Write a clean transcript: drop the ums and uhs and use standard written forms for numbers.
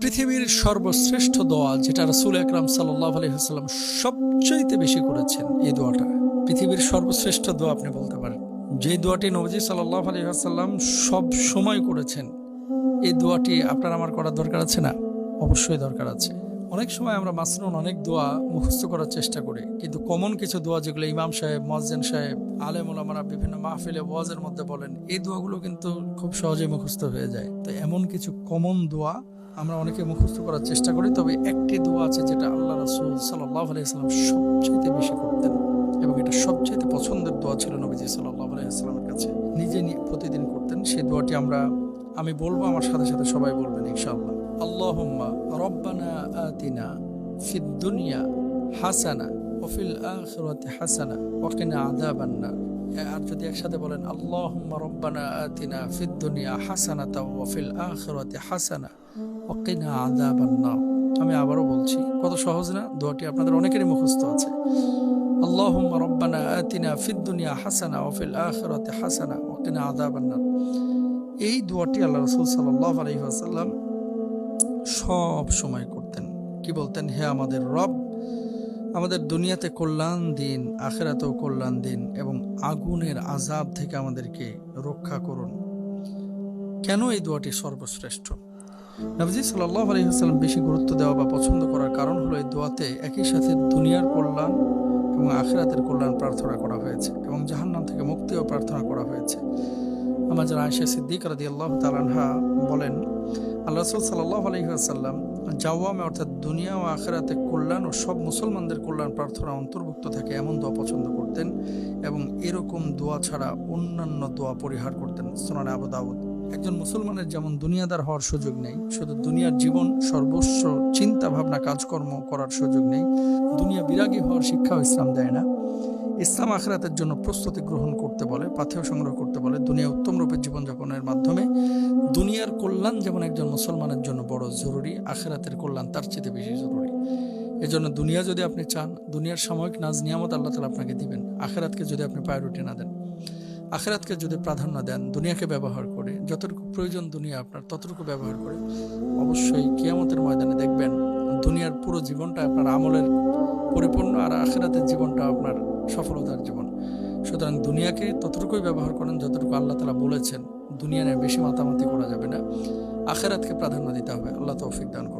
পৃথিবীর সর্বশ্রেষ্ঠ দোয়া যেটা রাসূল আকরাম সাল্লাল্লাহু আলাইহি ওয়াসাল্লাম সবচাইতে বেশি করেছেন, এই দোয়াটা পৃথিবীর সর্বশ্রেষ্ঠ দোয়া আপনি বলতে পারেন। যে দোয়াটি নবীজি সাল্লাল্লাহু আলাইহি ওয়াসাল্লাম সব সময় করেছেন, এই দোয়াটি আপনার আমার করার দরকার আছে না? অবশ্যই দরকার আছে। অনেক সময় আমরা মাসনুন অনেক দোয়া মুখস্থ করার চেষ্টা করি, কিন্তু কমন কিছু দোয়া যেগুলো ইমাম সাহেব, মুয়াজ্জিন সাহেব, আলেম ওলামারা বিভিন্ন মাহফিলে ওয়াজের মধ্যে বলেন, এই দোয়াগুলো কিন্তু খুব সহজেই মুখস্থ হয়ে যায়। তো এমন কিছু কমন দোয়া আমরা অনেকে মুখস্থ করার চেষ্টা করি, তবে একটি দোয়া আছে যেটা আল্লাহ রাসূল সাল্লাল্লাহু আলাইহি ওয়াসাল্লাম সবচেয়ে বেশি করতেন এবং এটা সবচেয়ে পছন্দের দোয়া ছিল নবীজি সাল্লাল্লাহু আলাইহি ওয়াসাল্লামের কাছে, নিজে প্রতিদিন করতেন। সেই দোয়াটি আমি বলবো, আমার সাথে সাথে সবাই বলবেন ইনশাআল্লাহ। আল্লাহুম্মা রব্বানা আতিনা ফিদ দুনিয়া হাসানা ওয়া ফিল আখিরাতি হাসানা ওয়া কিনা আযাবান নার। আর যদি একসাথে বলেন আল্লাহুম্মা রব্বানা আতিনা ফিদ দুনিয়া হাসানাতাও ওয়া ফিল আখিরাতি হাসানা ওয়া কিনা আযাবান নার। আমি আবারও বলছি, কত সহজ না দোয়াটি? আপনাদের অনেকেরই মুখস্থ আছে। আল্লাহুম্মা রব্বানা আতিনা ফিদ দুনিয়া হাসানা ওয়া ফিল আখিরাতি হাসানা ওয়া কিনা আযাবান নার। এই দোয়াটি আল্লাহ রাসূল সাল্লাল্লাহু আলাইহি ওয়াসাল্লাম সব সময় করতেন। কি বলতেন? হে আমাদের রব, আমাদের দুনিয়াতে কল্যাণ দিন, আখিরাতেও কল্যাণ দিন এবং আগুনের আযাব থেকে আমাদেরকে রক্ষা করুন। কেন এই দোয়াটি সর্বশ্রেষ্ঠ? নবীজি সাল্লাল্লাহু আলাইহি ওয়াসাল্লাম বেশি গুরুত্ব দেওয়া বা পছন্দ করার কারণ হলো, এই দোয়াতে একই সাথে দুনিয়ার কল্যাণ এবং আখিরাতের কল্যাণ প্রার্থনা করা হয়েছে এবং জাহান্নাম থেকে মুক্তিও প্রার্থনা করা হয়েছে। আমাদের আয়েশা সিদ্দিকা রাদিয়াল্লাহু তাআলা আনহা বলেন, আল্লাহ রাসূল সাল্লাল্লাহু আলাইহি ওয়াসাল্লাম জাওয়ামে অর্থাৎ দুনিয়া ও আখিরাতে কল্যাণ ও সব মুসলমানদের কল্যাণ প্রার্থনা অন্তর্ভুক্ত থাকে এমন দোয়া পছন্দ করতেন এবং এরকম দোয়া ছাড়া অন্যান্য দোয়া পরিহার করতেন। সুনান আবু দাউদ। একজন মুসলমানের যেমন দুনিয়াদার হওয়ার সুযোগ নেই, শুধু দুনিয়ার জীবন সর্বস্ব চিন্তা ভাবনা কাজকর্ম করার সুযোগ নেই, দুনিয়া বিরাগী হওয়ার শিক্ষাও ইসলাম দেয় না। ইসলাম আখিরাতের জন্য প্রস্তুতি গ্রহণ করতে বলে, পাথেয় সংগ্রহ করতে বলে। দুনিয়া উত্তম রূপে জীবনযাপনের মাধ্যমে দুনিয়ার কল্যাণ যেমন একজন মুসলমানের জন্য বড় জরুরি, আখিরাতের কল্যাণ তার চেয়ে বেশি জরুরি। এজন্য দুনিয়া যদি আপনি চান, দুনিয়ার সাময়িক নাজ নিয়ামত আল্লাহ তাআলা আপনাকে দিবেন। আখিরাতকে যদি আপনি প্রায়োরিটি না দেন, আখিরাতকে যদি প্রাধান্য দেন, দুনিয়াকে ব্যবহার করে যতটুকু প্রয়োজন দুনিয়া আপনার ততটুকু ব্যবহার করে, অবশ্যই কিয়ামতের ময়দানে দেখবেন দুনিয়ার পুরো জীবনটা আপনার আমলের পরিপূর্ণ আর আখিরাতের জীবনটা আপনার সফলতার জীবন। সুতরাং দুনিয়াকে ততটুকুই ব্যবহার করেন যতটুকু আল্লাহ তাআলা বলেছেন। দুনিয়া নিয়ে বেশি মাতামাতি করা যাবে না, আখিরাতকে প্রাধান্য দিতে হবে। আল্লাহ তৌফিক দান করুন।